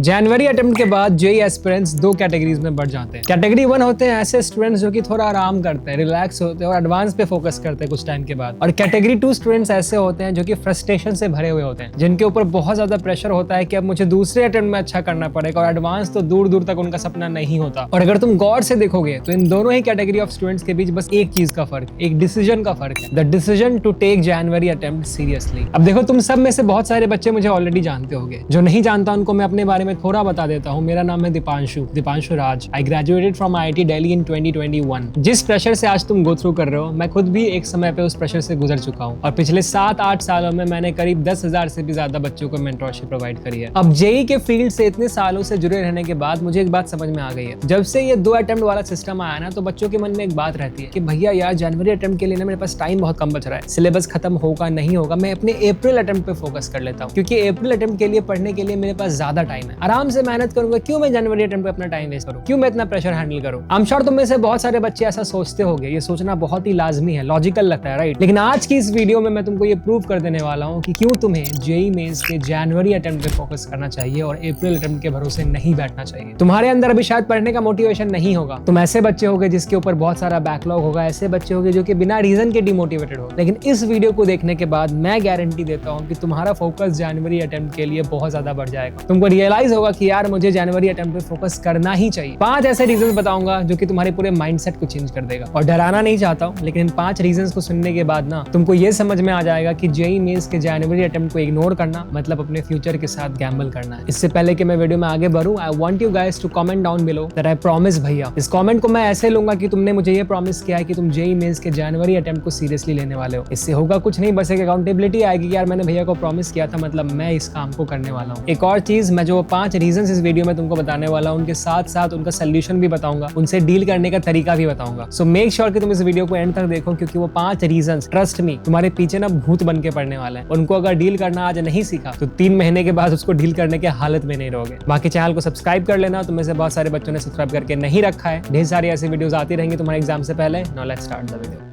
जनवरी attempt के बाद JEE aspirants दो कैटेगरीज में बढ़ जाते हैं। कैटेगरी 1 होते हैं ऐसे स्टूडेंट्स जो कि थोड़ा आराम करते हैं, रिलैक्स होते हैं और एडवांस पे फोकस करते हैं कुछ टाइम के बाद। और कैटेगरी 2 स्टूडेंट्स ऐसे होते हैं जो कि फ्रस्ट्रेशन से भरे हुए होते हैं, जिनके ऊपर बहुत ज्यादा प्रेशर होता है कि अब मुझे दूसरे अटेम्प्ट में अच्छा करना पड़ेगा और एडवांस तो दूर दूर तक उनका सपना नहीं होता। और अगर तुम गौर से देखोगे तो इन दोनों ही कैटेगरी ऑफ स्टूडेंट्स के बीच बस एक चीज का फर्क, एक डिसीजन का फर्क है, the decision to take January attempt seriously. अब देखो, तुम सब में से बहुत सारे बच्चे मुझे ऑलरेडी जानते होंगे, जो नहीं जानता उनको मैं अपने बारे में थोड़ा बता देता हूँ। मेरा नाम है Deepanshu Raj. I graduated from IIT Delhi in 2021। जिस प्रेशर से आज तुम गो थ्रू कर रहे हो, मैं खुद भी एक समय पे उस प्रेशर से गुजर चुका हूँ और पिछले 7-8 सालों में मैंने करीब 10,000 से भी ज्यादा बच्चों को मेंटरशिप प्रोवाइड करी है। अब जेईई के फील्ड से इतने सालों से जुड़े रहने के बाद मुझे एक बात समझ में आ गई है। जब से ये 2 अटेम्प्ट वाला सिस्टम आया ना, तो बच्चों के मन में एक बात रहती है कि भैया यार, जनवरी अटेम्प्ट के लिए ना मेरे पास टाइम बहुत कम बच रहा है, सिलेबस खत्म होगा नहीं होगा, मैं अपने अप्रैल अटेम्प्ट पे फोकस कर लेता हूँ, क्योंकि अप्रैल अटेम्प्ट के लिए पढ़ने के लिए मेरे पास ज्यादा टाइम है, आराम से मेहनत करूंगा, क्यों मैं जनवरी अटेम्प्ट पे अपना टाइम वेस्ट करूं, क्यों मैं इतना प्रेशर हैंडल करूं। आई एम श्योर तुम में से बहुत सारे बच्चे ऐसा सोचते होंगे। ये सोचना बहुत ही लाजमी है, लॉजिकल लगता है, राइट? लेकिन आज की इस वीडियो में मैं तुमको ये प्रूव कर देने वाला हूं कि क्यों तुम्हें जेईई मेंस के जनवरी अटेम्प्ट पे फोकस करना चाहिए और अप्रैल अटेम्प्ट के भरोसे नहीं बैठना चाहिए। तुम्हारे अंदर अभी शायद पढ़ने का मोटिवेशन नहीं होगा, तुम ऐसे बच्चे होगे जिसके ऊपर बहुत सारा बैकलॉग होगा, ऐसे बच्चे होगे जो कि बिना रीजन के डिमोटिवेटेड हो। लेकिन इस वीडियो को देखने के बाद मैं गारंटी देता हूं कि तुम्हारा फोकस जनवरी अटेम्प्ट के लिए बहुत ज्यादा बढ़ जाएगा। तुमको रियलाइज होगा कि यार, मुझे जनवरी अटेम्प्ट पे फोकस करना ही चाहिए। 5 ऐसे रीजंस बताऊंगा जो कि तुम्हारे पूरे माइंडसेट को चेंज कर देगा। और डराना नहीं चाहता हूं, लेकिन इन 5 रीजंस को सुनने के बाद ना तुमको ये समझ में आ जाएगा कि जेईई मेंस के जनवरी अटेम्प्ट को इग्नोर करना मतलब अपने फ्यूचर के साथ गैम्बल करना है। इससे पहले कि मैं वीडियो में आगे बढ़ूं, I want you guys to comment down below that I promise भैया। इस कमेंट को मैं ऐसे लूंगा कि तुमने मुझे ये प्रॉमिस किया है कि तुम जेईई मेंस के जनवरी अटेम्प्ट को सीरियसली लेने वाले हो। इससे होगा कुछ नहीं, बस एक अकाउंटेबिलिटी आएगी कि यार, मैंने भैया को प्रॉमिस किया था, मतलब मैं इस काम को करने वाला हूँ। एक और चीज, मैं जो 5 रीजंस इस वीडियो में तुमको बताने वाला हूँ, उनके साथ साथ उनका सोल्यूशन भी बताऊंगा, उनसे डील करने का तरीका भी बताऊंगा। सो मेक श्योर कि तुम इस वीडियो को एंड तक देखो, क्योंकि वो 5 रीजंस, ट्रस्ट मी, तुम्हारे पीछे ना भूत बन के पड़ने वाले हैं। उनको अगर डील करना आज नहीं सीखा तो 3 महीने के बाद उसको डील करने के हालत में नहीं रहोगे। बाकी चैनल को सब्सक्राइब कर लेना, तुम में से बहुत सारे बच्चों ने सब्सक्राइब करके नहीं रखा है। ढेर सारी ऐसी वीडियोस आती रहेंगी तुम्हारे एग्जाम से पहले। Now let's start the video.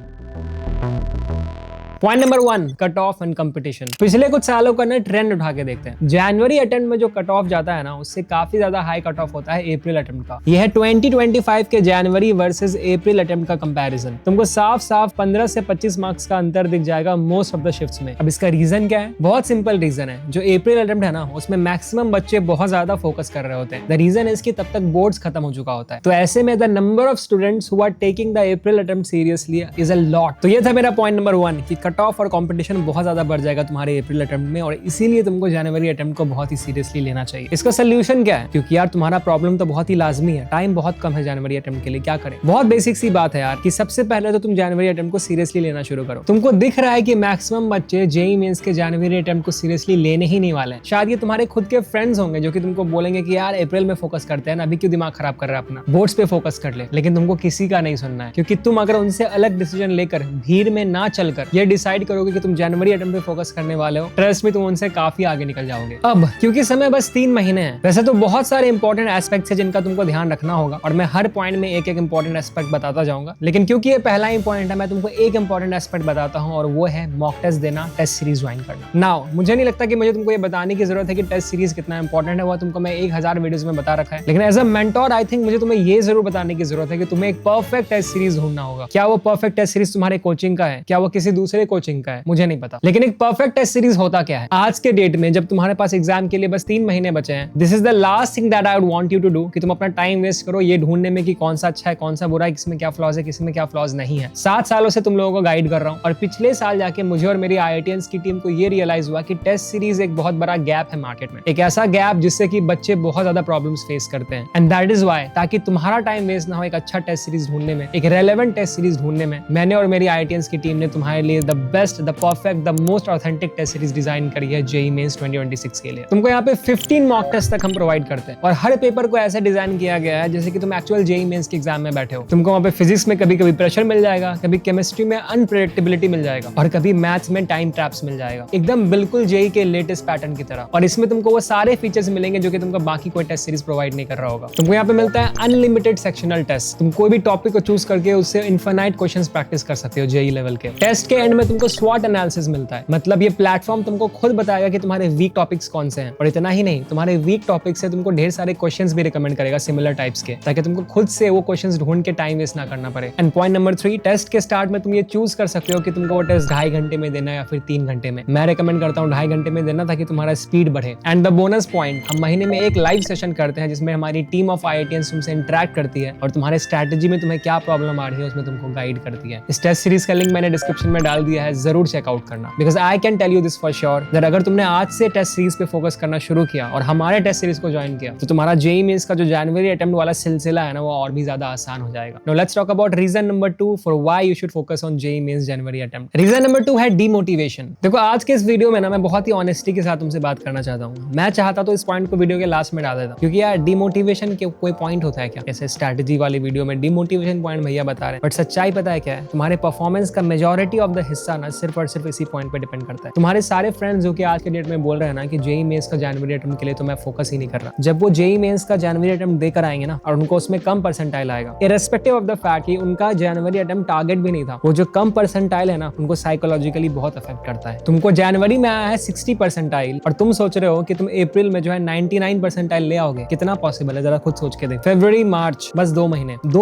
Point number 1, cut off and competition. पिछले कुछ सालों का ना ट्रेंड उठा के देखते हैं। जनवरी अटेम्प्ट में जो कट ऑफ जाता है ना, उससे काफी ज्यादा हाई कट ऑफ होता है अप्रैल अटेम्प्ट का। यह है 2025 के जनवरी वर्सेस अप्रैल अटेम्प्ट का कंपैरिजन। तुमको साफ साफ 15 से 25 मार्क्स का अंतर दिख जाएगा मोस्ट ऑफ द शिफ्ट्स में। अब इसका रीजन क्या है? बहुत सिंपल रीजन है। जो अप्रैल अटेम्प्ट है ना, उसमें मैक्सिमम बच्चे बहुत ज्यादा फोकस कर रहे होते हैं। द रीजन इज कि तब तक बोर्ड्स खत्म हो चुका होता है। तो ऐसे में the number of students who are taking the April attempt seriously is a lot. तो ये था मेरा पॉइंट नंबर 1 कि कट ऑफ और कॉम्पिटिशन बहुत ज्यादा बढ़ जाएगा तुम्हारे अप्रैल अटेम्प्ट में, और इसीलिए तुमको जनवरी अटेम्प्ट को बहुत ही सीरियसली लेना चाहिए। इसका सोल्यूशन क्या है? क्योंकि यार, तुम्हारा प्रॉब्लम तो बहुत ही लाजमी है, टाइम बहुत कम है जनवरी अटेम्प्ट के लिए, क्या करें? बहुत बेसिक सी बात है यार कि सबसे पहले तो तुम जनवरी अटेम्प्ट को सीरियसली लेना शुरू करो। तुमको दिख रहा है कि मैक्सिमम बच्चे जेईई मेंस के जनवरी अटेम्प्ट को सीरियसली लेने ही नहीं वाले हैं। शायद ये तुम्हारे खुद के फ्रेंड्स होंगे जो कि तुमको बोलेंगे कि यार, अप्रैल में फोकस करते हैं ना, अभी क्यों दिमाग खराब कर रहा है अपना, बोर्ड्स पे फोकस कर ले। लेकिन तुमको किसी का नहीं सुनना है, क्योंकि तुम अगर उनसे अलग डिसीजन लेकर, भीड़ में ना चलकर ये डिसाइड करोगे कि तुम जनवरी अटेम्प्ट पे फोकस करने वाले हो, ट्रस्ट में तुम उनसे काफी आगे निकल जाओगे। अब क्योंकि समय बस 3 महीने हैं, वैसे तो बहुत सारे इंपॉर्टेंट एस्पेक्ट्स हैं जिनका तुमको ध्यान रखना होगा, और मैं हर पॉइंट में एक एक इंपॉर्टेंट एस्पेक्ट बताता जाऊंगा। लेकिन क्योंकि ये पहला इंपॉर्टेंट है, मैं तुमको एक इंपॉर्टेंट एस्पेक्ट बताता हूं, और वो है मॉक टेस्ट देना, टेस्ट सीरीज ज्वाइन करना। नाउ मुझे नहीं लगता कि मुझे तुमको ये बताने की जरूरत है कि टेस्ट सीरीज कितना इंपॉर्टेंट है, वो तुमको मैं 1000 वीडियोस में बता रखा है। लेकिन as a mentor I think मुझे तुम्हें ये जरूर बताने की जरूरत है कि तुम्हें एक परफेक्ट टेस्ट सीरीज ढूंढना होगा। क्या वो परफेक्ट टेस्ट सीरीज तुम्हारे कोचिंग का है, क्या वो किसी दूसरे कोचिंग का है, मुझे नहीं पता। लेकिन एक परफेक्ट टेस्ट सीरीज होता क्या है? आज के डेट में जब तुम्हारे पास एग्जाम के लिए बस 3 महीने बचे हैं, this is the last thing that I would want you to do, कि तुम अपना टाइम वेस्ट करो ये ढूंढने में कि कौन सा अच्छा है, कौन सा बुरा है, किसमें क्या फ्लॉज है, किसमें क्या फ्लॉज नहीं है। 7 सालों से तुम लोगों को गाइड कर रहा हूं, और पिछले साल जाके मुझे और मेरी IITians की टीम को ये रियलाइज हुआ कि टेस्ट सीरीज एक बहुत बड़ा गैप है मार्केट में, एक ऐसा गैप जिससे कि बच्चे बहुत ज्यादा प्रॉब्लम्स फेस करते हैं। एंड दैट इज व्हाई, ताकि तुम्हारा टाइम वेस्ट ना हो एक अच्छा टेस्ट सीरीज ढूंढने में, एक रेलेवेंट टेस्ट सीरीज ढूंढने में, मैंने और मेरी IITians की टीम ने तुम्हारे लिए the best, the perfect, the most authentic taste series design करी है जेईई मेंस 2026 के लिए। तुमको यहाँ पे 15 मॉक टेस्ट तक हम प्रोवाइड करते हैं, और हर पेपर को ऐसे डिजाइन किया गया है जैसे कि तुम एक्चुअल जेईई मेंस के एग्जाम में बैठे हो। तुमको वहाँ पे फिजिक्स में कभी कभी प्रेशर मिल जाएगा, कभी केमिस्ट्री में अनप्रेडिक्टेबिलिटी मिल जाएगा, और कभी मैथ्स में टाइम ट्रैप्स मिल जाएगा, एकदम बिल्कुल जेईई के लेटेस्ट पैटर्न की तरह। और इसमें तुमको वो सारे फीचर्स मिलेंगे जो कि तुमको बाकी कोई टेस्ट सीरीज प्रोवाइड नहीं कर रहा होगा। तुमको यहाँ पे मिलता है अनलिमिटेड सेक्शनल टेस्ट। तुम कोई भी टॉपिक को चूज करके उससे इनफिनाइट क्वेश्चंस प्रैक्टिस कर सकते हो जेईई लेवल के। टेस्ट के एंड में तुमको स्वॉट एनालिसिस मिलता है। मतलब ये प्लेटफॉर्म तुमको खुद बताएगा कि तुम्हारे वीक टॉपिक्स कौन से हैं, और इतना ही नहीं, तुम्हारे वीक टॉपिक से तुमको ढेर सारे क्वेश्चंस भी रिकमेंड करेगा सिमिलर टाइप्स के, ताकि तुमको खुद से वो क्वेश्चंस ढूंढ के टाइम वेस्ट ना करना पड़े। एंड पॉइंट नंबर 3, टेस्ट के स्टार्ट में तुम ये चूज कर सकते हो कि तुमको वो टेस्ट 2.5 घंटे में देना है या फिर 3 घंटे में। मैं रिकमेंड करता हूँ 2.5 घंटे में देना, ताकि तुम्हारा स्पीड बढ़े। एंड द बोनस पॉइंट, हम महीने में एक लाइव सेशन करते हैं जिसमें हमारी टीम ऑफ IITians तुमसे इंटरेक्ट करती है और तुम्हारे स्ट्रेटेजी में तुम्हें क्या प्रॉब्लम आ रही है उसमें तुमको गाइड करती है। इस टेस्ट सीरीज का लिंक मैंने डिस्क्रिप्शन में डाल दिया है, जरूर चेकआउट करना। Because I can tell you this for sure that अगर तुमने आज से टेस्ट सीरीज पे फोकस करना शुरू किया और हमारे टेस्ट सीरीज को ज्वाइन किया, तो तुम्हारा JEE मेंस का जो जनवरी अटेम्प्ट वाला सिलसिला है ना, वो और भी ज्यादा आसान हो जाएगा। Now let's talk about reason number 2 for why you should focus on JEE mains January attempt. Reason number 2 है डीमोटिवेशन। देखो आज के इस वीडियो में ना मैं बहुत ही ऑनेस्टी के साथ तुमसे बात करना चाहता हूँ। मैं चाहता तो इस पॉइंट को वीडियो के लास्ट में डाल देता, क्योंकि यार डीमोटिवेशन के कोई पॉइंट होता है क्या? जैसे स्ट्रेटेजी वाली वीडियो में डीमोटिवेशन पॉइंट भैया बता रहे हैं, बट सच्चाई पता है क्या है? तुम्हारे परफॉर्मेंस का मेजॉरिटी ऑफ द हिस्सा ना सिर्फ और सिर्फ इसी पॉइंट पे डिपेंड करता है। तुम्हारे सारे फ्रेंड्स जो कि आज के डेट में बोल रहे हैं ना कि JEE मेंस का जनवरी अटेम्प्ट के लिए तो मैं फोकस ही नहीं कर रहा, जब वो JEE मेंस का जनवरी अटेम्प्ट देकर आएंगे ना और उनको उसमें कम परसेंटाइल आएगा, इररिस्पेक्टिव ऑफ द फैक्ट कि उनका जनवरी अटेम्प्ट टारगेट भी नहीं था, वो जो कम परसेंटाइल है ना उनको साइकोलॉजिकली बहुत अफेक्ट करता है। तुमको जनवरी में आया है 60 परसेंटाइल और तुम सोच रहे हो कि तुम अप्रैल में जो है 99 परसेंटाइल ले आओगे। कितना पॉसिबल है? जरा खुद सोच के देख। फरवरी मार्च बस 2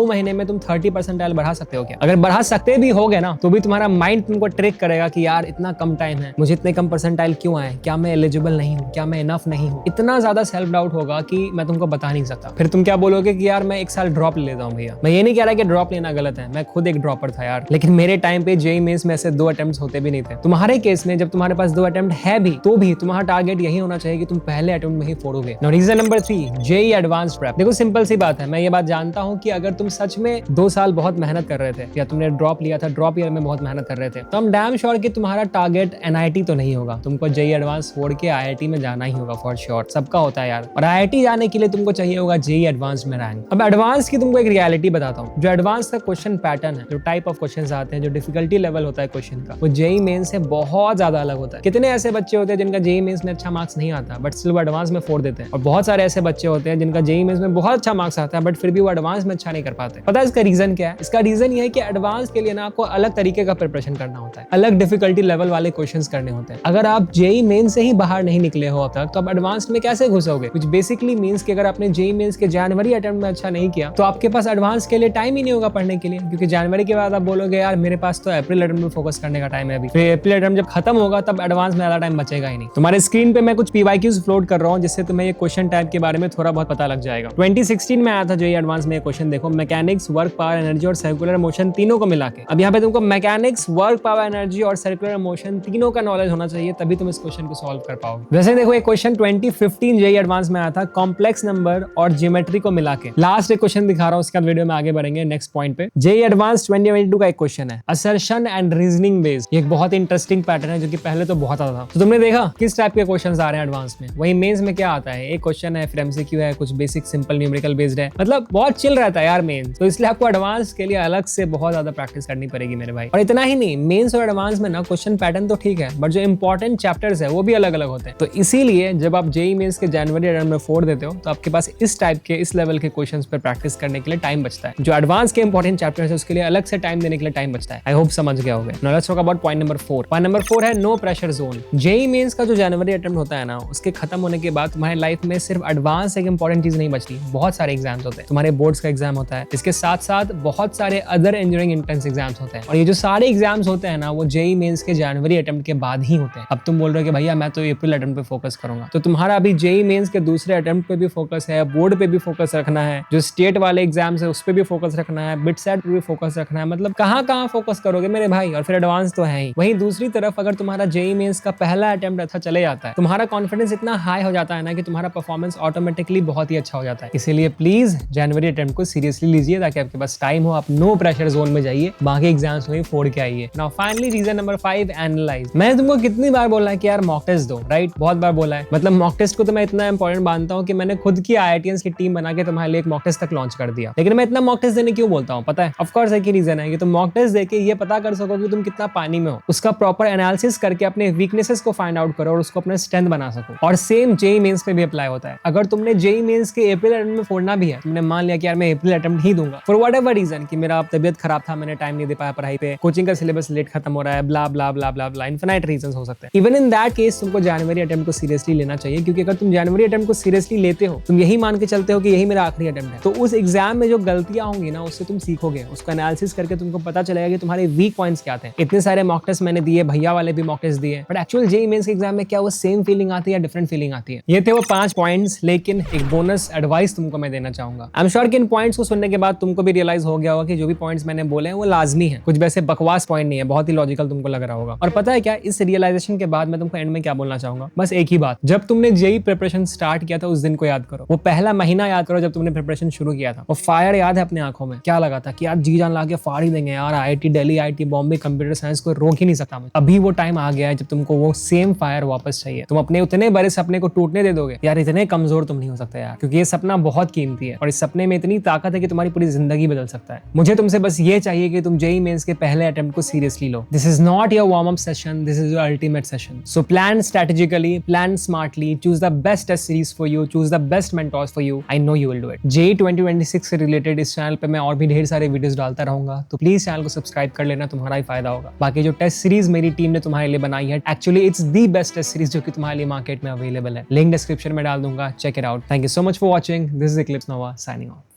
महीने में तुम 30 परसेंटाइल बढ़ा सकते हो क्या? अगर बढ़ा सकते भी होगे ना तो भी तुम्हारा माइंड तुमको ट्रिक करेगा कि यार इतना कम टाइम है, मुझे इतने कम परसेंटाइल क्यों आए, क्या मैं एलिजिबल नहीं हूँ, क्या मैं इनफ नहीं हूँ। इतना ज्यादा सेल्फ डाउट होगा कि मैं तुमको बता नहीं सकता। फिर तुम क्या बोलोगे कि यार मैं 1 साल ड्रॉप ले लेता हूँ। भैया मैं ये नहीं कह रहा कि ड्रॉप लेना गलत है, मैं खुद एक ड्रॉपर था यार, लेकिन मेरे टाइम पे JEE मेंस में ऐसे 2 अटेम्प्ट्स होते भी नहीं थे। तुम्हारे केस में जब तुम्हारे पास 2 अटेम्प्ट है भी तो भी तुम्हारा टारगेट यही होना चाहिए कि तुम पहले अटेम्प्ट में ही फोड़ोगे। Now reason number 3, JEE advanced prep. देखो सिंपल सी बात है, मैं ये बात जानता हूँ कि अगर तुम सच में 2 साल बहुत मेहनत कर रहे थे या तुमने ड्रॉप लिया था, ड्रॉप ईयर में बहुत मेहनत कर रहे थे, तो हम डैम श्योर कि तुम्हारा टारगेट NIT तो नहीं होगा। तुमको JEE एडवांस छोड़ के IIT में जाना ही होगा फॉर श्योर। सबका होता है यार। और IIT जाने के लिए तुमको चाहिए होगा JEE एडवांस में रैंक। अब एडवांस की तुमको एक रियलिटी बताता हूँ। जो एडवांस का क्वेश्चन पैटर्न है, जो टाइप ऑफ क्वेश्चंस आते हैं, जो डिफिकल्टी लेवल होता है क्वेश्चन का, वो JEE मेंस से बहुत ज्यादा अलग होता है। कितने ऐसे बच्चे होते हैं जिनका JEE मेंस में अच्छा मार्क्स नहीं आता बट स्टिल वो एडवांस में फोड़ देते हैं, और बहुत सारे ऐसे बच्चे होते हैं जिनका JEE मेंस में बहुत अच्छा मार्क्स आता है बट फिर भी वो एडवांस में अच्छा नहीं कर पाते। पता है इसका रीजन क्या है? इसका रीजन ये है कि एडवांस के लिए ना आपको अलग तरीके का प्रिपरेशन करना होता है, अलग डिफिकल्टी लेवल वाले क्वेश्चंस करने होते हैं। अगर आप JEE मेंस से ही बाहर नहीं निकले हो अब तक, तो आप एडवांस में कैसे घुसोगे? व्हिच बेसिकली मींस कि अगर आपने JEE मेंस के जनवरी अटेम्प्ट में अच्छा नहीं किया तो आपके पास एडवांस के लिए टाइम ही नहीं होगा पढ़ने के लिए, क्योंकि जनवरी के बाद आप बोलोगे यार मेरे पास तो अप्रैल अटेम्प्ट में फोकस करने का टाइम है अभी। फिर अप्रैल अटेम्प्ट जब खत्म होगा तब एडवांस में ज्यादा टाइम बचेगा ही नहीं। तुम्हारे स्क्रीन पे मैं कुछ PYQs फ्लोट कर रहा हूँ जिससे तुम्हें ये क्वेश्चन टाइप के बारे में थोड़ा बहुत पता लग जाएगा। 2016 में आया था JEE एडवांस में क्वेश्चन, देखो मैकेनिक्स, वर्क, पावर, एनर्जी और सर्कुलर मोशन तीनों को मिला के। अब यहाँ पे तुमको मैकेनिक्स, वर्क, पावर, एनर्जी और सर्कुलर मोशन तीनों का नॉलेज होना चाहिए, तभी तुम इस क्वेश्चन को सॉल्व कर पाओगे। वैसे देखो एक क्वेश्चन 2015 JEE एडवांस में आया था, कॉम्प्लेक्स नंबर और ज्योमेट्री को मिला के। लास्ट एक क्वेश्चन दिखा रहा हूँ, उसके बाद वीडियो में आगे बढ़ेंगे नेक्स्ट पॉइंट पे। JEE एडवांस 2022 का एक क्वेश्चन है, असर्शन एंड रीजनिंग बेस्ड। ये एक बहुत इंटरेस्टिंग पैटर्न है जो कि पहले तो बहुत आता था। तो तुमने देखा किस टाइप के क्वेश्चंस आ रहे हैं एडवांस में। वही मेंस में क्या आता है, एक क्वेश्चन है, फिर MCQ है, कुछ बेसिक सिंपल न्यूमेरिकल बेस्ड है, मतलब बहुत चिल रहता है यार मेंस। तो इसलिए आपको एडवांस के लिए अलग से बहुत ज्यादा प्रैक्टिस करनी पड़ेगी मेरे भाई। और इतना ही नहीं, मेंस और एडवांस में ना क्वेश्चन पैटर्न तो ठीक है बट जो इंपॉर्टेंट चैप्टर्स है वो भी अलग अलग होते हैं। तो इसीलिए जब आप JEE मेंस के जनवरी अटेम्प्ट में फोड़ देते हो तो आपके पास इस टाइप के, इस लेवल के क्वेश्चंस पर प्रैक्टिस करने के लिए टाइम बचता है। जो एडवांस के इंपॉर्टेंट चैप्टर्स है उसके लिए अलग से टाइम देने के लिए टाइम बचता है। आई होप समझ गए होंगे। Now let's talk about point number 4। Point number 4 है no pressure zone. JEE mains का जो जनवरी अटेम्प्ट होता है ना, उसके खत्म होने के बाद तुम्हारी लाइफ में सिर्फ एडवांस एक इंपॉर्टेंट चीज नहीं बचती, बहुत सारे एग्जाम्स होते हैं। तुम्हारे बोर्ड्स का एग्जाम होता है, इसके साथ साथ बहुत सारे अदर इंजीनियरिंग एंट्रेंस एग्जाम्स होते हैं, और ये जो सारे एग्जाम्स होते हैं ना वो JEE मेंस के जनवरी अटेम्प्ट के बाद ही होते हैं। अब तुम बोल रहे हो कि भैया मैं तो अप्रैल अटेम्प्ट पे फोकस करूंगा, तो तुम्हारा अभी JEE मेंस के दूसरे अटेम्प्ट पे भी फोकस है, बोर्ड पे भी फोकस रखना है, जो स्टेट वाले एग्जाम्स है उस पे भी फोकस रखना है, बिट सेट पे भी फोकस रखना है, मतलब कहाँ फोकस करोगे मेरे भाई। और फिर एडवांस तो है ही। वहीं दूसरी तरफ अगर तुम्हारा JEE मेंस का पहला अटेम्प्ट अच्छा चले जाता है, तुम्हारा कॉन्फिडेंस इतना हाई हो जाता है ना कि तुम्हारा परफॉर्मेंस ऑटोमेटिकली बहुत ही अच्छा हो जाता है। इसीलिए प्लीज जनवरी अटेम्प्ट को सीरियसली लीजिए ताकि आपके पास टाइम हो, आप नो प्रेशर जोन में जाइए, बाकी एग्जाम्स में फोड़ के आइए। Now finally reason number 5, analyse. मैंने तुमको कितनी बार बोला है कि यार मॉक टेस्ट दो, राइट? बहुत बार बोला है। मतलब मॉक टेस्ट को तो मैं इतना इंपॉर्टेंट मानता हूँ कि मैंने खुद की IITians की टीम बना के तुम्हारे लिए एक मॉक टेस्ट तक लॉन्च कर दिया। लेकिन मैं इतना मॉक टेस्ट देने क्यों बोलता हूँ पता है? ऑफ कोर्स एक ही रीजन है कि तुम मॉक टेस्ट देके ये पता कर सको कि तुम कितना पानी में हो, उसका प्रॉपर एनालिसिस करके अपने वीकनेसेस को फाइंड आउट करो और उसको अपना स्ट्रेंथ बना सको। और सेम JEE मेंस पे भी अप्लाई होता है। अगर तुमने JEE मेंस के अप्रैल अटेम्प्ट में फोड़ना भी है, तुमने मान लिया कि यार मैं अप्रैल अटेम्प्ट ही दूंगा फॉर व्हाटएवर रीजन, कि मेरा तबियत खराब था, मैंने टाइम नहीं दे पाया पढ़ाई पे, कोचिंग का सिलेबस लेट नेट खत्म हो रहा है, ब्ला ब्ला ब्ला ब्ला ब्ला, इन्फिनाइट रीजंस हो सकते हैं। इवन इन दैट केस तुमको जनवरी अटेम्प्ट को सीरियसली लेना चाहिए, क्योंकि अगर तुम जनवरी अटेम्प्ट को सीरियसली लेते हो, तुम यही मान के चलते हो कि यही मेरा आखिरी अटेम्प्ट है, तो उस एग्जाम में जो गलतियां होंगी ना उससे तुम सीखोगे, उसका एनालिसिस करके तुमको पता चलेगा कि तुम्हारे वीक पॉइंट्स क्या थे। इतने सारे मॉक टेस्ट मैंने दिए, भैया वाले भी मॉक टेस्ट दिए, बट एक्चुअल जेईई मेंस के एग्जाम में क्या वो सेम फीलिंग आती है या डिफरेंट फीलिंग आती है? ये थे वो 5 पॉइंट्स, लेकिन एक बोनस एडवाइस तुमको मैं देना चाहूंगा। आई एम श्योर कि इन पॉइंट्स को सुनने के बाद तुमको भी रियलाइज हो गया होगा कि जो भी पॉइंट्स मैंने बोले हैं वो लाजमी है, कुछ वैसे बकवास पॉइंट नहीं है, बहुत ही लॉजिकल तुमको लग रहा होगा। और पता है क्या, इस रियलाइजेशन के बाद मैं तुमको एंड में क्या बोलना चाहूंगा, बस एक ही बात, जब तुमने जेईई प्रिपरेशन स्टार्ट किया था उस दिन को याद करो, वो पहला महीना याद करो जब तुमने प्रिपरेशन शुरू किया था। वो फायर याद है अपने आंखों में, क्या लगा था कि यार जी जान ला के फाड़ ही देंगे यार, IIT Delhi, IIT Bombay, computer science को रोक ही नहीं सकता मुझे। अभी वो टाइम आ गया है जब तुमको वो सेम फायर वापस चाहिए। तुम अपने उतने बड़े सपने को टूटने दे दोगे यार, इतने कमजोर तुम नहीं हो सकते यार, क्योंकि ये सपना बहुत कीमती है और इस सपने में इतनी ताकत है कि तुम्हारी पूरी जिंदगी बदल सकता है। मुझे तुमसे बस ये चाहिए कि तुम जेईई मेंस के पहले अटेम्प्ट को सीरियसली लो। This is not your warm up session, this is your ultimate session. So plan strategically, plan smartly, choose the best test series for you, choose the best mentors for you. I know you will do it. JEE 2026 से related इस channel पे मैं और भी ढेर सारे videos डालता रहूंगा, तो प्लीज चैनल को सब्सक्राइब कर लेना, तुम्हारा ही फायदा होगा। बाकी जो टेस्ट सीरीज मेरी टीम ने तुम्हारे लिए बनाई है, actually it's the best test series जो कि तुम्हारे लिए मार्केट में अवेलेबल है। लिंक डिस्क्रिप्शन में डाल दूंगा, check it out. Thank you so much for watching, this is Eclipse Nova signing of.